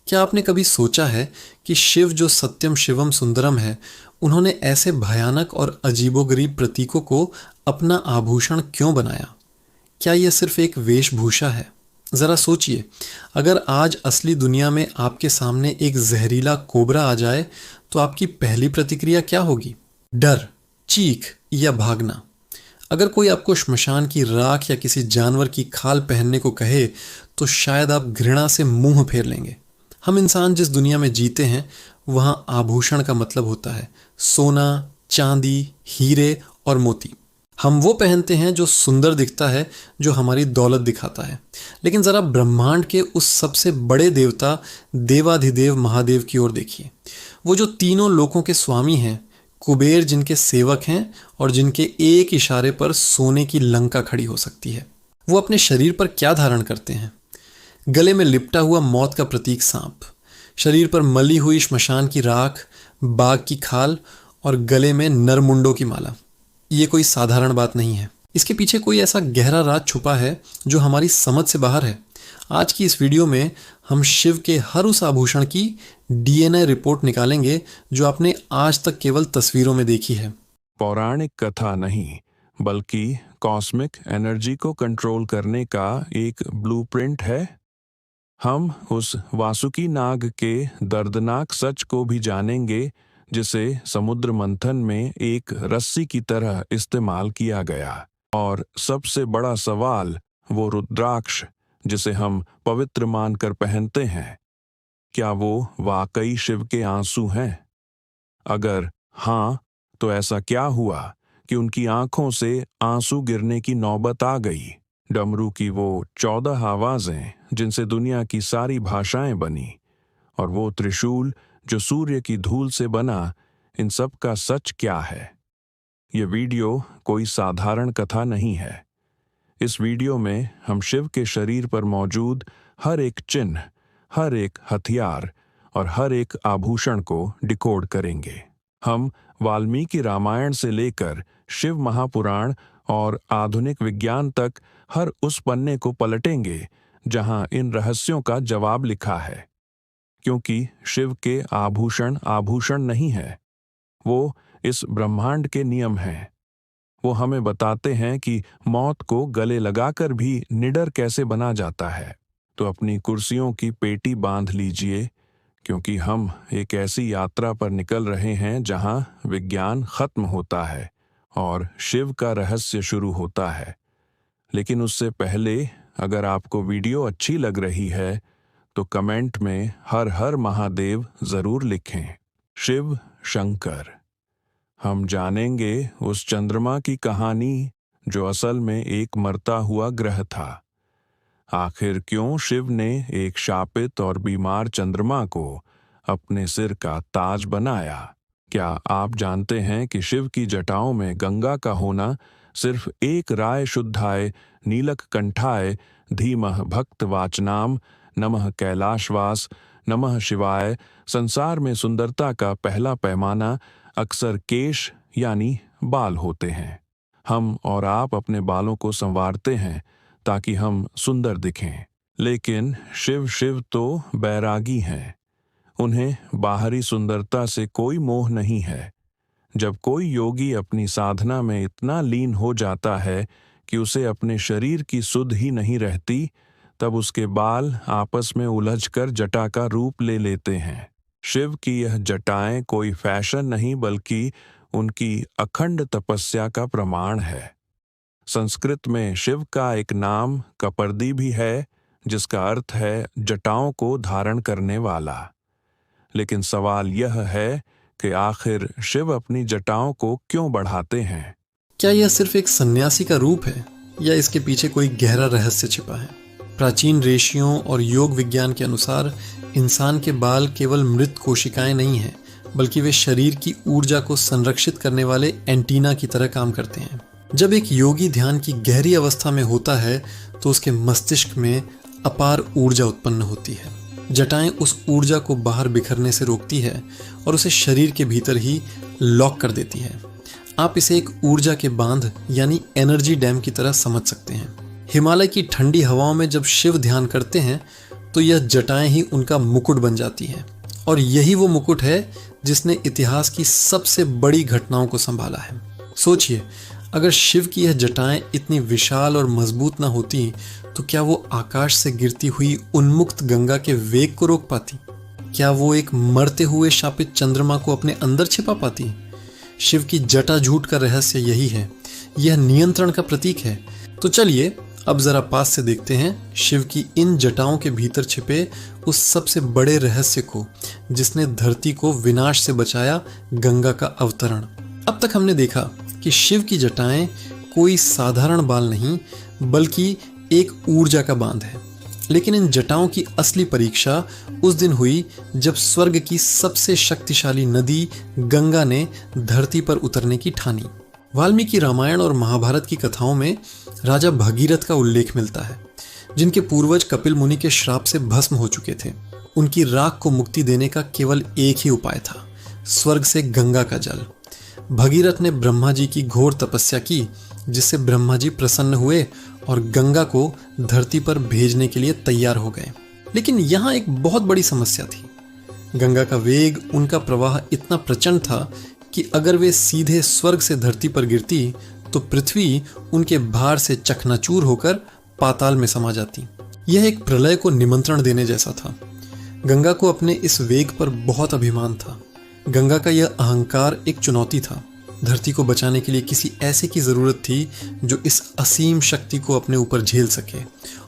क्या आपने कभी सोचा है कि शिव जो सत्यम शिवम सुंदरम है, उन्होंने ऐसे भयानक और अजीबोगरीब प्रतीकों को अपना आभूषण क्यों बनाया? क्या यह सिर्फ एक वेशभूषा है? जरा सोचिए, अगर आज असली दुनिया में आपके सामने एक जहरीला कोबरा आ जाए तो आपकी पहली प्रतिक्रिया क्या होगी? डर, चीख या भागना? अगर कोई आपको श्मशान की राख या किसी जानवर की खाल पहनने को कहे तो शायद आप घृणा से मुंह फेर लेंगे। हम इंसान जिस दुनिया में जीते हैं वहां आभूषण का मतलब होता है सोना, चांदी, हीरे और मोती। हम वो पहनते हैं जो सुंदर दिखता है, जो हमारी दौलत दिखाता है। लेकिन जरा ब्रह्मांड के उस सबसे बड़े देवता देवाधिदेव महादेव की ओर देखिए। वो जो तीनों लोकों के स्वामी हैं, कुबेर जिनके सेवक हैं और जिनके एक इशारे पर सोने की लंका खड़ी हो सकती है। वो अपने शरीर पर क्या धारण करते हैं? गले में लिपटा हुआ मौत का प्रतीक सांप, शरीर पर मली हुई श्मशान की राख, बाघ की खाल और गले में नरमुंडों की माला। ये कोई साधारण बात नहीं है। इसके पीछे कोई ऐसा गहरा राज छुपा है जो हमारी समझ से बाहर है। आज की इस वीडियो में हम शिव के हर उस आभूषण की डीएनए रिपोर्ट निकालेंगे जो आपने आज तक केवल तस्वीरों में देखी है। पौराणिक कथा नहीं, बल्कि कॉस्मिक एनर्जी को कंट्रोल करने का एक ब्लूप्रिंट है। हम उस वासुकी नाग के दर्दनाक सच को भी जानेंगे जिसे समुद्र मंथन में एक रस्सी की तरह इस्तेमाल किया गया। और सबसे बड़ा सवाल, वो रुद्राक्ष जिसे हम पवित्र मानकर पहनते हैं, क्या वो वाकई शिव के आंसू हैं? अगर हाँ, तो ऐसा क्या हुआ कि उनकी आंखों से आंसू गिरने की नौबत आ गई? डमरू की वो 14 आवाजें जिनसे दुनिया की सारी भाषाएं बनी, और वो त्रिशूल जो सूर्य की धूल से बना, इन सब का सच क्या है? ये वीडियो कोई साधारण कथा नहीं है। इस वीडियो में हम शिव के शरीर पर मौजूद हर एक चिन्ह, हर एक हथियार और हर एक आभूषण को डिकोड करेंगे। हम वाल्मीकि रामायण से लेकर शिव महापुराण और आधुनिक विज्ञान तक हर उस पन्ने को पलटेंगे जहां इन रहस्यों का जवाब लिखा है। क्योंकि शिव के आभूषण आभूषण नहीं है, वो इस ब्रह्मांड के नियम हैं। वो हमें बताते हैं कि मौत को गले लगाकर भी निडर कैसे बना जाता है। तो अपनी कुर्सियों की पेटी बांध लीजिए, क्योंकि हम एक ऐसी यात्रा पर निकल रहे हैं जहां विज्ञान खत्म होता है और शिव का रहस्य शुरू होता है। लेकिन उससे पहले, अगर आपको वीडियो अच्छी लग रही है तो कमेंट में हर हर महादेव जरूर लिखें। शिव शंकर। हम जानेंगे उस चंद्रमा की कहानी जो असल में एक मरता हुआ ग्रह था। आखिर क्यों शिव ने एक शापित और बीमार चंद्रमा को अपने सिर का ताज बनाया? क्या आप जानते हैं कि शिव की जटाओं में गंगा का होना सिर्फ एक राय शुद्धाय नीलक कंठाय धीमह भक्त वाचनाम नमः कैलाशवास नमः शिवाय संसार में सुंदरता का पहला पैमाना अक्सर केश यानी बाल होते हैं। हम और आप अपने बालों को संवारते हैं ताकि हम सुंदर दिखें, लेकिन शिव तो बैरागी हैं। उन्हें बाहरी सुंदरता से कोई मोह नहीं है। जब कोई योगी अपनी साधना में इतना लीन हो जाता है कि उसे अपने शरीर की सुध ही नहीं रहती, तब उसके बाल आपस में उलझकर जटा का रूप ले लेते हैं। शिव की यह जटाएं कोई फैशन नहीं, बल्कि उनकी अखंड तपस्या का प्रमाण है। संस्कृत में शिव का एक नाम कपर्दी भी है, जिसका अर्थ है जटाओं को धारण करने वाला। लेकिन सवाल यह है कि आखिर शिव अपनी जटाओं को क्यों बढ़ाते हैं? क्या यह सिर्फ एक सन्यासी का रूप है या इसके पीछे कोई गहरा रहस्य छिपा है? प्राचीन ऋषियों और योग विज्ञान के अनुसार इंसान के बाल केवल मृत कोशिकाएं नहीं हैं, बल्कि वे शरीर की ऊर्जा को संरक्षित करने वाले एंटीना की तरह काम करते हैं। जब एक योगी ध्यान की गहरी अवस्था में होता है तो उसके मस्तिष्क में अपार ऊर्जा उत्पन्न होती है। जटाएं उस ऊर्जा को बाहर बिखरने से रोकती है और उसे शरीर के भीतर ही लॉक कर देती है। आप इसे एक ऊर्जा के बांध यानी एनर्जी डैम की तरह समझ सकते हैं। हिमालय की ठंडी हवाओं में जब शिव ध्यान करते हैं तो यह जटाएं ही उनका मुकुट बन जाती हैं। और यही वो मुकुट है जिसने इतिहास की सबसे बड़ी घटनाओं को संभाला है। सोचिए, अगर शिव की यह जटाएं इतनी विशाल और मजबूत ना होती तो क्या वो आकाश से गिरती हुई उन्मुक्त गंगा के वेग को रोक पाती? क्या वो एक मरते हुए शापित चंद्रमा को अपने अंदर छिपा पाती? शिव की जटा झूठ का रहस्य यही है, यह नियंत्रण का प्रतीक है। तो चलिए अब जरा पास से देखते हैं शिव की इन जटाओं के भीतर छिपे उस सबसे बड़े रहस्य को जिसने धरती को विनाश से बचाया, गंगा का अवतरण। अब तक हमने देखा कि शिव की जटाएं कोई साधारण बाल नहीं बल्कि एक ऊर्जा का बांध है। लेकिन इन जटाओं की असली परीक्षा उस दिन हुई जब स्वर्ग की सबसे शक्तिशाली नदी गंगा ने धरती पर उतरने की ठानी। वाल्मीकि रामायण और महाभारत की कथाओं में राजा भगीरथ का उल्लेख मिलता है, जिनके पूर्वज कपिल मुनि के श्राप से भस्म हो चुके थे। उनकी राख को मुक्ति देने का केवल एक ही उपाय था, स्वर्ग से गंगा का जल। भगीरथ ने ब्रह्मा जी की घोर तपस्या की, जिससे ब्रह्मा जी प्रसन्न हुए और गंगा को धरती पर भेजने के लिए तैयार हो गए। लेकिन यहाँ एक बहुत बड़ी समस्या थी। गंगा का वेग, उनका प्रवाह इतना प्रचंड था कि अगर वे सीधे स्वर्ग से धरती पर गिरती तो पृथ्वी उनके भार से चकनाचूर होकर पाताल में समा जाती। यह एक प्रलय को निमंत्रण देने जैसा था। गंगा को अपने इस वेग पर बहुत अभिमान था। गंगा का यह अहंकार एक चुनौती था। धरती को बचाने के लिए किसी ऐसे की जरूरत थी जो इस असीम शक्ति को अपने ऊपर झेल सके,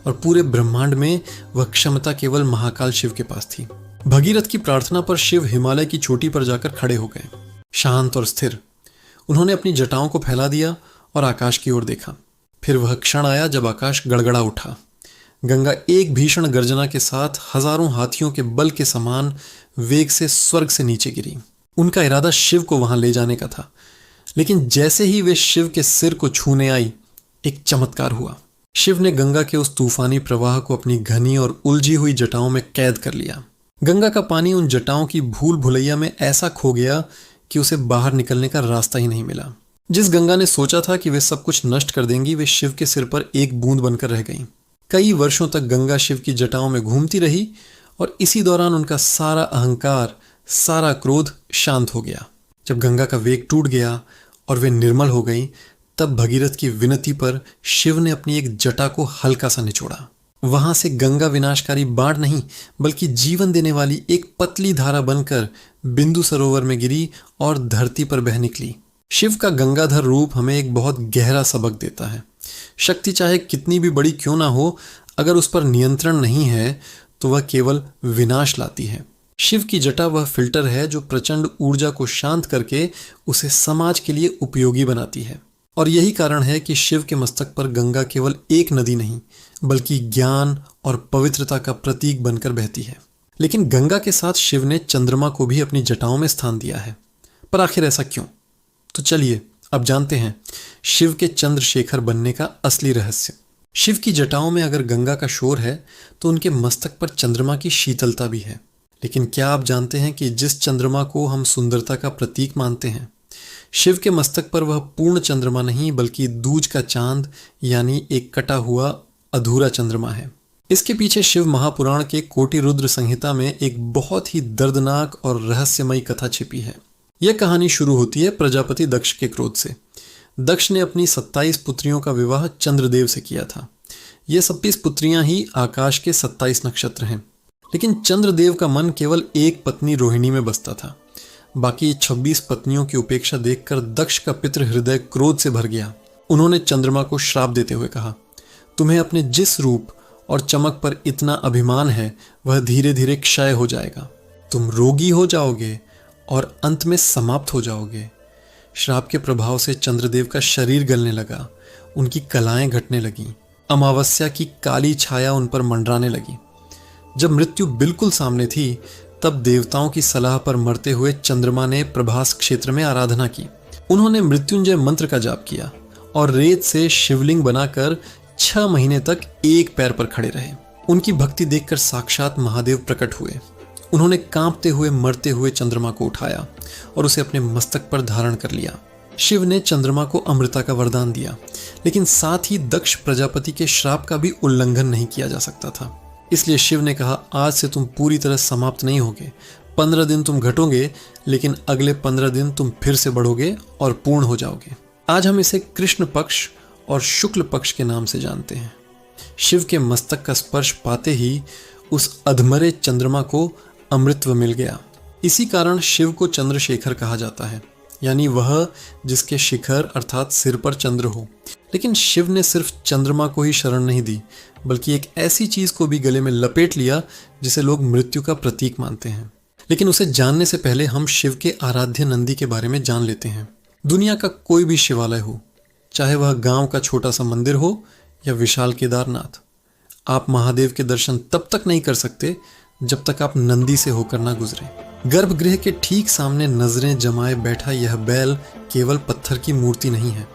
और पूरे ब्रह्मांड में वह क्षमता केवल महाकाल शिव के पास थी। भगीरथ की प्रार्थना पर शिव हिमालय की चोटी पर जाकर खड़े हो गए, शांत और स्थिर। उन्होंने अपनी जटाओं को फैला दिया और आकाश की ओर देखा। फिर वह क्षण आया जब आकाश गड़गड़ा उठा। गंगा एक भीषण गर्जना के साथ हजारों हाथियों के बल के समान वेग से स्वर्ग से नीचे गिरी। उनका इरादा शिव को वहां ले जाने का था, लेकिन जैसे ही वे शिव के सिर को छूने आई, एक चमत्कार हुआ। शिव ने गंगा के उस तूफानी प्रवाह को अपनी घनी और उलझी हुई जटाओं में कैद कर लिया। गंगा का पानी उन जटाओं की भूल भुलैया में ऐसा खो गया कि उसे बाहर निकलने का रास्ता ही नहीं मिला। जिस गंगा ने सोचा था कि वे सब कुछ नष्ट कर देंगी, वे शिव के सिर पर एक बूंद बनकर रह गईं। कई वर्षों तक गंगा शिव की जटाओं में घूमती रही और इसी दौरान उनका सारा अहंकार, सारा क्रोध शांत हो गया। जब गंगा का वेग टूट गया और वे निर्मल हो गई, तब भगीरथ की विनती पर शिव ने अपनी एक जटा को हल्का सा निचोड़ा। वहां से गंगा विनाशकारी बाढ़ नहीं बल्कि जीवन देने वाली एक पतली धारा बनकर बिंदु सरोवर में गिरी और धरती पर बह निकली। शिव का गंगाधर रूप हमें एक बहुत गहरा सबक देता है। शक्ति चाहे कितनी भी बड़ी क्यों ना हो, अगर उस पर नियंत्रण नहीं है तो वह केवल विनाश लाती है। शिव की जटा वह फिल्टर है जो प्रचंड ऊर्जा को शांत करके उसे समाज के लिए उपयोगी बनाती है। और यही कारण है कि शिव के मस्तक पर गंगा केवल एक नदी नहीं बल्कि ज्ञान और पवित्रता का प्रतीक बनकर बहती है। लेकिन गंगा के साथ शिव ने चंद्रमा को भी अपनी जटाओं में स्थान दिया है। पर आखिर ऐसा क्यों? तो चलिए अब जानते हैं शिव के चंद्रशेखर बनने का असली रहस्य। शिव की जटाओं में अगर गंगा का शोर है तो उनके मस्तक पर चंद्रमा की शीतलता भी है। लेकिन क्या आप जानते हैं कि जिस चंद्रमा को हम सुंदरता का प्रतीक मानते हैं, शिव के मस्तक पर वह पूर्ण चंद्रमा नहीं बल्कि दूज का चांद यानी एक कटा हुआ अधूरा चंद्रमा है। इसके पीछे शिव महापुराण के कोटि रुद्र संहिता में एक बहुत ही दर्दनाक और रहस्यमयी कथा छिपी है। यह कहानी शुरू होती है प्रजापति दक्ष के क्रोध से। दक्ष ने अपनी 27 पुत्रियों का विवाह चंद्रदेव से किया था। ये 26 पुत्रियां ही आकाश के 27 नक्षत्र हैं। लेकिन चंद्रदेव का मन केवल एक पत्नी रोहिणी में बसता था। बाकी 26 पत्नियों की उपेक्षा देखकर दक्ष का पितृ हृदय क्रोध से भर गया। उन्होंने चंद्रमा को श्राप देते हुए कहा, तुम्हें अपने जिस रूप और चमक पर इतना अभिमान है वह धीरे धीरे क्षय हो जाएगा। तुम रोगी हो जाओगे और अंत में समाप्त हो जाओगे। श्राप के प्रभाव से चंद्रदेव का शरीर गलने लगा, उनकी कलाएं घटने लगीं, अमावस्या की काली छाया उन पर मंडराने लगी। जब मृत्यु बिल्कुल सामने थी तब देवताओं की सलाह पर मरते हुए चंद्रमा ने प्रभास क्षेत्र में आराधना की। उन्होंने मृत्युंजय मंत्र का जाप किया और रेत से शिवलिंग बनाकर 6 महीने तक एक पैर पर खड़े रहे। उनकी भक्ति देखकर साक्षात महादेव प्रकट हुए। उन्होंने कांपते हुए मरते हुए चंद्रमा को उठाया और उसे अपने मस्तक पर धारण कर लिया। शिव ने चंद्रमा को अमृता का वरदान दिया, लेकिन साथ ही दक्ष प्रजापति के श्राप का भी उल्लंघन नहीं किया जा सकता था। इसलिए शिव ने कहा, आज से तुम पूरी तरह समाप्त नहीं होगे। 15 दिन तुम घटोगे, लेकिन अगले 15 दिन तुम फिर से बढ़ोगे और पूर्ण हो जाओगे। आज हम इसे कृष्ण पक्ष और शुक्ल पक्ष के नाम से जानते हैं। शिव के मस्तक का स्पर्श पाते ही उस अधमरे चंद्रमा को अमृतत्व मिल गया। इसी कारण शिव को चंद्रशेखर कहा जाता है, यानी वह जिसके शिखर अर्थात सिर पर चंद्र हो। लेकिन शिव ने सिर्फ चंद्रमा को ही शरण नहीं दी, बल्कि एक ऐसी चीज को भी गले में लपेट लिया जिसे लोग मृत्यु का प्रतीक मानते हैं। लेकिन उसे जानने से पहले हम शिव के आराध्य नंदी के बारे में जान लेते हैं। दुनिया का कोई भी शिवालय हो, चाहे वह गांव का छोटा सा मंदिर हो या विशाल केदारनाथ, आप महादेव के दर्शन तब तक नहीं कर सकते जब तक आप नंदी से होकर ना गुजरे। गर्भगृह के ठीक सामने नजरें जमाए बैठा यह बैल केवल पत्थर की मूर्ति नहीं है।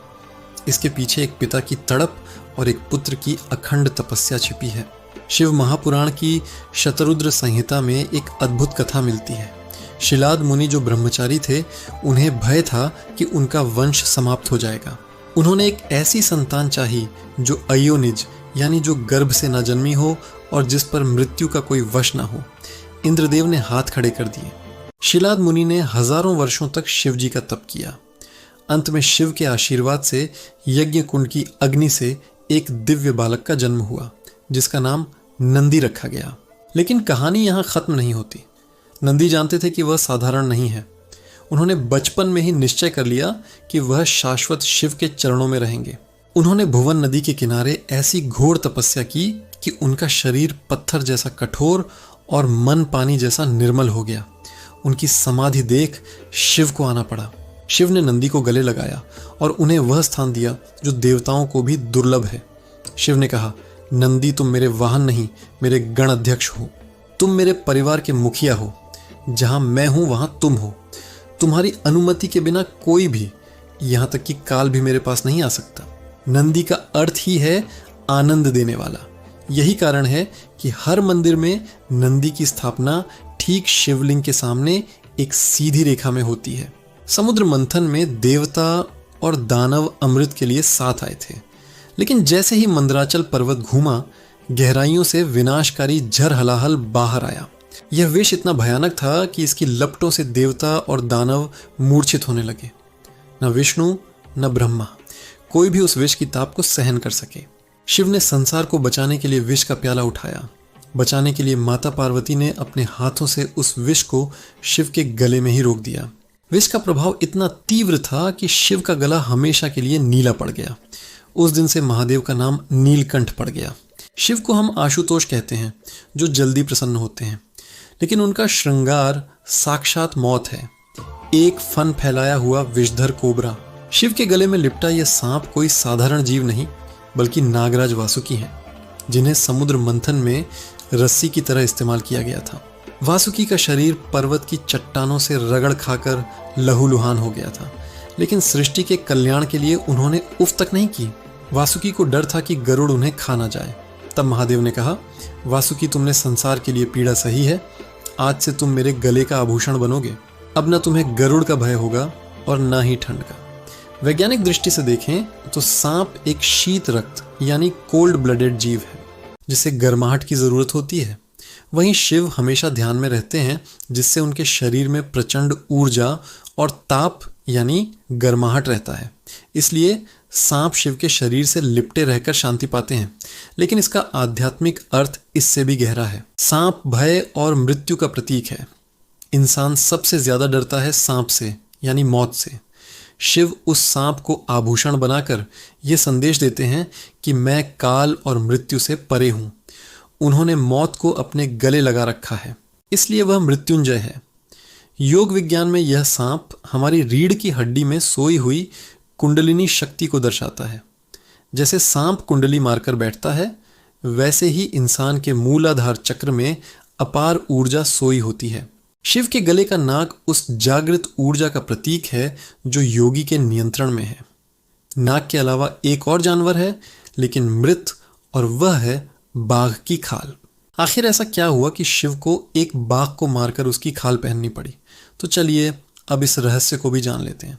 इसके पीछे एक पिता की तड़प और एक पुत्र की अखंड तपस्या छिपी है। शिव महापुराण की शतरुद्र संहिता में एक अद्भुत कथा मिलती है। शिलाद मुनि जो ब्रह्मचारी थे, उन्हें भय था कि उनका वंश समाप्त हो जाएगा। उन्होंने एक ऐसी संतान चाही जो अयोनिज यानी जो गर्भ से न जन्मी हो और जिस पर मृत्यु का कोई वश न हो। इंद्रदेव ने हाथ खड़े कर दिए। शिलाद मुनि ने हजारों वर्षों तक शिव जी का तप किया। अंत में शिव के आशीर्वाद से यज्ञ कुंड की अग्नि से एक दिव्य बालक का जन्म हुआ, जिसका नाम नंदी रखा गया। लेकिन कहानी यहाँ खत्म नहीं होती। नंदी जानते थे कि वह साधारण नहीं है। उन्होंने बचपन में ही निश्चय कर लिया कि वह शाश्वत शिव के चरणों में रहेंगे। उन्होंने भुवन नदी के किनारे ऐसी घोर तपस्या की कि उनका शरीर पत्थर जैसा कठोर और मन पानी जैसा निर्मल हो गया। उनकी समाधि देख शिव को आना पड़ा। शिव ने नंदी को गले लगाया और उन्हें वह स्थान दिया जो देवताओं को भी दुर्लभ है। शिव ने कहा, नंदी तुम मेरे वाहन नहीं, मेरे गण अध्यक्ष हो। तुम मेरे परिवार के मुखिया हो। जहां मैं हूं वहां तुम हो। तुम्हारी अनुमति के बिना कोई भी, यहां तक कि काल भी मेरे पास नहीं आ सकता। नंदी का अर्थ ही है आनंद देने वाला। यही कारण है कि हर मंदिर में नंदी की स्थापना ठीक शिवलिंग के सामने एक सीधी रेखा में होती है। समुद्र मंथन में देवता और दानव अमृत के लिए साथ आए थे, लेकिन जैसे ही मंदराचल पर्वत घूमा, गहराइयों से विनाशकारी झर हलाहल बाहर आया। यह विष इतना भयानक था कि इसकी लपटों से देवता और दानव मूर्छित होने लगे। न विष्णु न ब्रह्मा, कोई भी उस विष की ताप को सहन कर सके। शिव ने संसार को बचाने के लिए विष का प्याला उठाया। बचाने के लिए माता पार्वती ने अपने हाथों से उस विष को शिव के गले में ही रोक दिया। विष का प्रभाव इतना तीव्र था कि शिव का गला हमेशा के लिए नीला पड़ गया। उस दिन से महादेव का नाम नीलकंठ पड़ गया। शिव को हम आशुतोष कहते हैं, जो जल्दी प्रसन्न होते हैं, लेकिन उनका श्रृंगार साक्षात मौत है, एक फन फैलाया हुआ विषधर कोबरा। शिव के गले में लिपटा यह सांप कोई साधारण जीव नहीं, बल्कि नागराज वासुकी हैं, जिन्हें समुद्र मंथन में रस्सी की तरह इस्तेमाल किया गया था। वासुकी का शरीर पर्वत की चट्टानों से रगड़ खाकर लहूलुहान हो गया था, लेकिन सृष्टि के कल्याण के लिए उन्होंने उफ तक नहीं की। वासुकी को डर था कि गरुड़ उन्हें खा ना जाए। तब महादेव ने कहा, वासुकी तुमने संसार के लिए पीड़ा सही है, आज से तुम मेरे गले का आभूषण बनोगे। अब न तुम्हें गरुड़ का भय होगा और न ही ठंड का। वैज्ञानिक दृष्टि से देखें तो सांप एक शीत रक्त यानी कोल्ड ब्लडेड जीव है, जिसे गर्माहट की जरूरत होती है। वहीं शिव हमेशा ध्यान में रहते हैं, जिससे उनके शरीर में प्रचंड ऊर्जा और ताप यानी गर्माहट रहता है। इसलिए सांप शिव के शरीर से लिपटे रहकर शांति पाते हैं। लेकिन इसका आध्यात्मिक अर्थ इससे भी गहरा है। सांप भय और मृत्यु का प्रतीक है। इंसान सबसे ज्यादा डरता है सांप से यानी मौत से। शिव उस सांप को आभूषण बनाकर यह संदेश देते हैं कि मैं काल और मृत्यु से परे हूं। उन्होंने मौत को अपने गले लगा रखा है, इसलिए वह मृत्युंजय है। योग विज्ञान में यह सांप हमारी रीढ़ की हड्डी में सोई हुई कुंडलिनी शक्ति को दर्शाता है। जैसे सांप कुंडली मारकर बैठता है, वैसे ही इंसान के मूलाधार चक्र में अपार ऊर्जा सोई होती है। शिव के गले का नाग उस जागृत ऊर्जा का प्रतीक है जो योगी के नियंत्रण में है। नाग के अलावा एक और जानवर है, लेकिन मृत, और वह है बाघ की खाल। आखिर ऐसा क्या हुआ कि शिव को एक बाघ को मारकर उसकी खाल पहननी पड़ी? तो चलिए अब इस रहस्य को भी जान लेते हैं।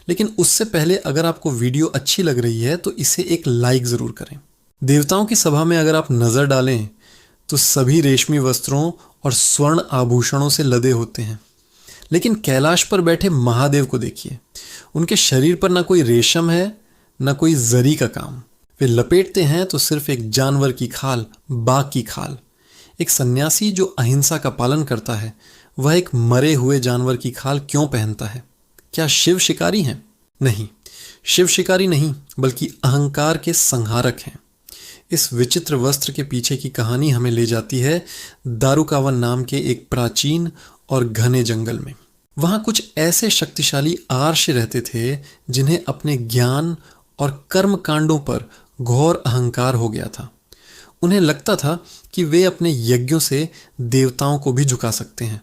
लेकिन उससे पहले अगर आपको वीडियो अच्छी लग रही है तो इसे एक लाइक जरूर करें। देवताओं की सभा में अगर आप नजर डालें तो सभी रेशमी वस्त्रों और स्वर्ण आभूषणों से लदे होते हैं। लेकिन कैलाश पर बैठे महादेव को देखिए, उनके शरीर पर ना कोई रेशम है, ना कोई जरी का काम। वे लपेटते हैं तो सिर्फ एक जानवर की खाल, बाघ की खाल। एक सन्यासी जो अहिंसा का पालन करता है, वह एक मरे हुए जानवर की खाल क्यों पहनता है? क्या शिव शिकारी हैं? नहीं, शिव शिकारी नहीं, बल्कि अहंकार के संहारक हैं। इस विचित्र वस्त्र के पीछे की कहानी हमें ले जाती है दारुकावन नाम के एक प्राचीन और घने जंगल में। वहां कुछ ऐसे शक्तिशाली आर्ष रहते थे जिन्हें अपने ज्ञान और कर्म कांडों पर घोर अहंकार हो गया था। उन्हें लगता था कि वे अपने यज्ञों से देवताओं को भी झुका सकते हैं।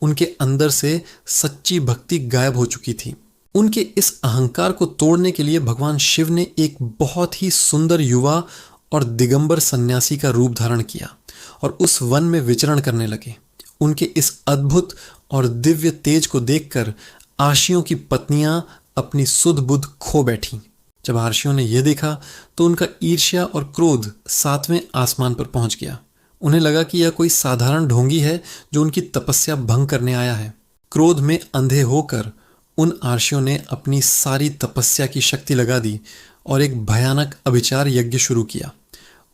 उनके अंदर से सच्ची भक्ति गायब हो चुकी थी। उनके इस अहंकार को तोड़ने के लिए भगवान शिव ने एक बहुत ही सुंदर युवा और दिगंबर सन्यासी का रूप धारण किया और उस वन में विचरण करने लगे। उनके इस अद्भुत और दिव्य तेज को देखकर आर्षियों की पत्नियां अपनी सुध बुध खो बैठीं। जब आर्षियों ने यह देखा तो उनका ईर्ष्या और क्रोध 7वें आसमान पर पहुंच गया। उन्हें लगा कि यह कोई साधारण ढोंगी है जो उनकी तपस्या भंग करने आया है। क्रोध में अंधे होकर उन आर्षियों ने अपनी सारी तपस्या की शक्ति लगा दी और एक भयानक अभिचार यज्ञ शुरू किया।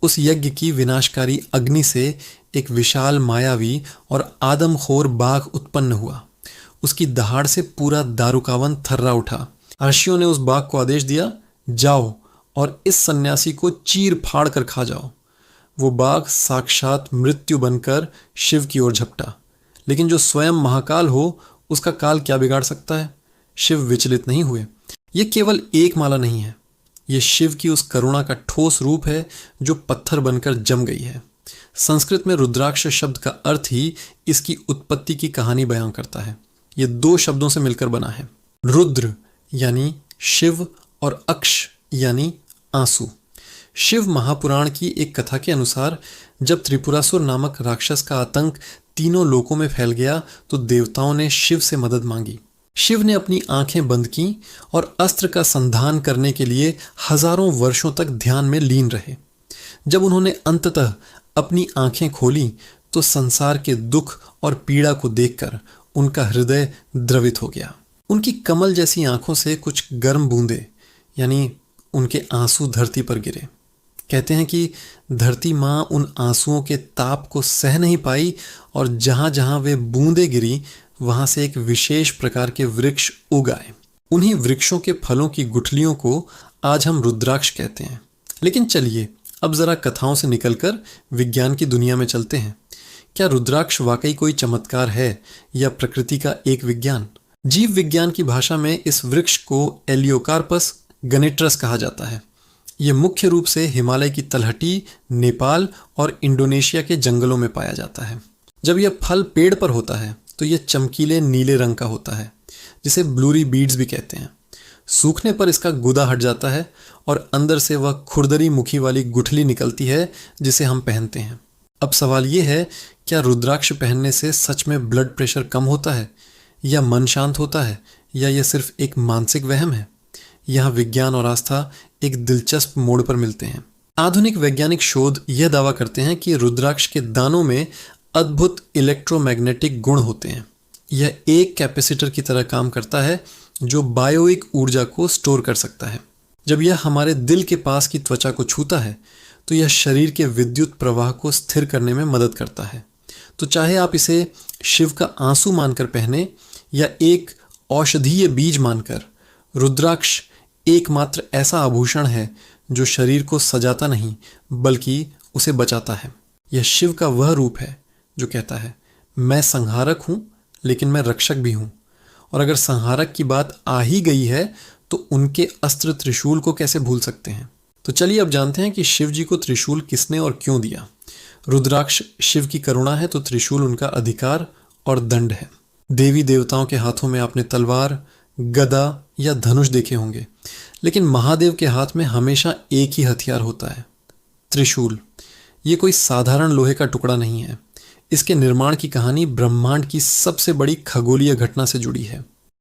उस यज्ञ की विनाशकारी अग्नि से एक विशाल मायावी और आदमखोर बाघ उत्पन्न हुआ। उसकी दहाड़ से पूरा दारुकावन थर्रा उठा। आर्षियों ने उस बाघ को आदेश दिया, जाओ और इस सन्यासी को चीर फाड़ कर खा जाओ। वो बाघ साक्षात मृत्यु बनकर शिव की ओर झपटा। लेकिन जो स्वयं महाकाल हो, उसका काल क्या बिगाड़ सकता है? शिव विचलित नहीं हुए। यह केवल एक माला नहीं है, यह शिव की उस करुणा का ठोस रूप है जो पत्थर बनकर जम गई है। संस्कृत में रुद्राक्ष शब्द का अर्थ ही इसकी उत्पत्ति की कहानी बयां करता है। यह 2 शब्दों से मिलकर बना है, रुद्र यानी शिव और अक्ष यानी आंसू। शिव महापुराण की एक कथा के अनुसार जब त्रिपुरासुर नामक राक्षस का आतंक तीनों लोकों में फैल गया तो देवताओं ने शिव से मदद मांगी। शिव ने अपनी आंखें बंद की और अस्त्र का संधान करने के लिए हजारों वर्षों तक ध्यान में लीन रहे। जब उन्होंने अंततः अपनी आंखें खोली तो संसार के दुख और पीड़ा को देखकर उनका हृदय द्रवित हो गया। उनकी कमल जैसी आंखों से कुछ गर्म बूंदे यानी उनके आंसू धरती पर गिरे। कहते हैं कि धरती माँ उन आंसुओं के ताप को सह नहीं पाई और जहां जहां वे बूंदें गिरी वहां से एक विशेष प्रकार के वृक्ष उग आए। उन्हीं वृक्षों के फलों की गुठलियों को आज हम रुद्राक्ष कहते हैं। लेकिन चलिए अब जरा कथाओं से निकलकर विज्ञान की दुनिया में चलते हैं। क्या रुद्राक्ष वाकई कोई चमत्कार है या प्रकृति का एक विज्ञान? जीव विज्ञान की भाषा में इस वृक्ष को एलियोकार्पस गनेट्रस कहा जाता है। यह मुख्य रूप से हिमालय की तलहटी, नेपाल और इंडोनेशिया के जंगलों में पाया जाता है। जब यह फल पेड़ पर होता है तो यह चमकीले नीले रंग का होता है, जिसे ब्लूरी बीड्स भी कहते हैं। सूखने पर इसका गुदा हट जाता है और अंदर से वह खुरदरी मुखी वाली गुठली निकलती है जिसे हम पहनते हैं। अब सवाल यह है, क्या रुद्राक्ष पहनने से सच में ब्लड प्रेशर कम होता है या मन शांत होता है या यह सिर्फ एक मानसिक वहम है? यहाँ विज्ञान और आस्था एक दिलचस्प मोड़ पर मिलते हैं। आधुनिक वैज्ञानिक शोध यह दावा करते हैं कि रुद्राक्ष के दानों में अद्भुत इलेक्ट्रोमैग्नेटिक गुण होते हैं। यह एक कैपेसिटर की तरह काम करता है जो बायोइक ऊर्जा को स्टोर कर सकता है। जब यह हमारे दिल के पास की त्वचा को छूता है तो यह शरीर के विद्युत प्रवाह को स्थिर करने में मदद करता है। तो चाहे आप इसे शिव का आंसू मानकर पहने या एक औषधीय बीज मानकर, रुद्राक्ष एकमात्र ऐसा आभूषण है जो शरीर को सजाता नहीं बल्कि उसे बचाता है। यह शिव का वह रूप है जो कहता है, मैं संहारक हूं लेकिन मैं रक्षक भी हूं। और अगर संहारक की बात आ ही गई है तो उनके अस्त्र त्रिशूल को कैसे भूल सकते हैं? तो चलिए अब जानते हैं कि शिव जी को त्रिशूल किसने और क्यों दिया। रुद्राक्ष शिव की करुणा है तो त्रिशूल उनका अधिकार और दंड है। देवी देवताओं के हाथों में आपने तलवार, गदा या धनुष देखे होंगे, लेकिन महादेव के हाथ में हमेशा एक ही हथियार होता है, त्रिशूल। ये कोई साधारण लोहे का टुकड़ा नहीं है। इसके निर्माण की कहानी ब्रह्मांड की सबसे बड़ी खगोलीय घटना से जुड़ी है।